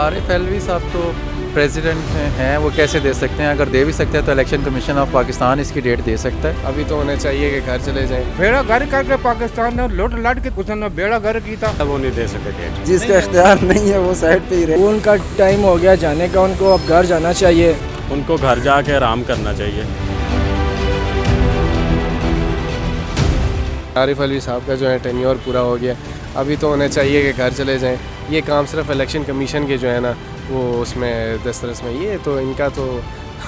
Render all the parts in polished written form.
आरिफ अलवी साहब तो प्रेसिडेंट हैं, वो कैसे दे सकते हैं? अगर दे भी सकते हैं तो इलेक्शन कमीशन ऑफ पाकिस्तान इसकी डेट दे सकता है। अभी तो उन्हें चाहिए कि घर चले जाएं। बेड़ा घर करके पाकिस्तान ने लुट लट के कुछ ने बेड़ा घर किया। अब वो नहीं दे सकते डेट। जिसका इख्तियार नहीं है वो साइड पे ही रहे। उनका टाइम हो गया जाने का, उनको अब घर जाना चाहिए। उनको घर जाके आराम करना चाहिए। आरिफ अलवी साहब का जो है टेन्योर पूरा हो गया, अभी तो उन्हें चाहिए कि घर चले जाएं। ये काम सिर्फ इलेक्शन कमीशन के जो है ना वो उसमें दस्तरस में, ये तो इनका तो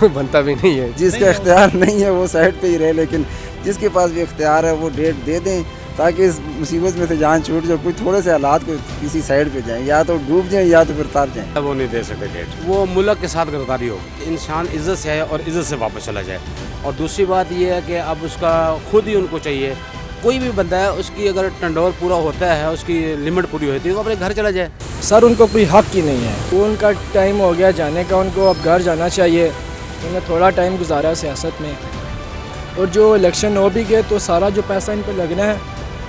बनता भी नहीं है। जिसका इख्तियार नहीं है वो साइड पे ही रहे, लेकिन जिसके पास भी इख्तियार है वो डेट दे दें ताकि इस मुसीबत में से जान छूट जाए। कोई थोड़े से हालात को किसी साइड पे जाएं, या तो डूब जाएं या तो फिर तर जाएं। अब वो नहीं दे सकते डेट। वो मुल्क के साथ गद्दारी हो, इंसान इज़्ज़त से है और इज़्ज़त से वापस चला जाए। और दूसरी बात ये है कि अब उसका खुद ही उनको चाहिए, कोई भी बंदा है उसकी अगर टंडोर पूरा होता है, उसकी लिमिट पूरी होती है तो अपने घर चला जाए। सर उनको कोई हक ही नहीं है। वो उनका टाइम हो गया जाने का, उनको अब घर जाना चाहिए। उन्होंने थोड़ा टाइम गुजारा सियासत में, और जो इलेक्शन हो भी गए तो सारा जो पैसा इन पर लगना है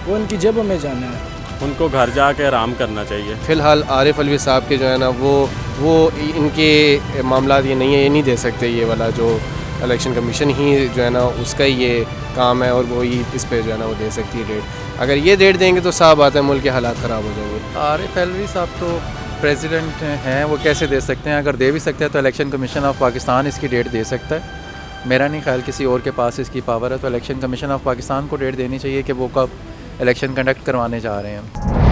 वो उनकी जेबों में जाना है। उनको घर जाके आराम करना चाहिए। फ़िलहाल आरिफ अलवी साहब के जो है ना वो इनके मामला ये नहीं है, ये नहीं दे सकते। ये वाला जो इलेक्शन कमीशन ही जो है ना उसका ही ये काम है, और वो ही इस पे जो है ना वो दे सकती है डेट। अगर ये डेट देंगे तो साफ बात है मुल्क के हालात ख़राब हो जाएंगे। आरिफ अलवी साहब तो प्रेसिडेंट हैं, वो कैसे दे सकते हैं? अगर दे भी सकते हैं तो इलेक्शन कमीशन ऑफ पाकिस्तान इसकी डेट दे सकता है। मेरा नहीं ख्याल किसी और के पास इसकी पावर है, तो इलेक्शन कमीशन ऑफ पाकिस्तान को डेट देनी चाहिए कि वो कब इलेक्शन कंडक्ट करवाने जा रहे हैं।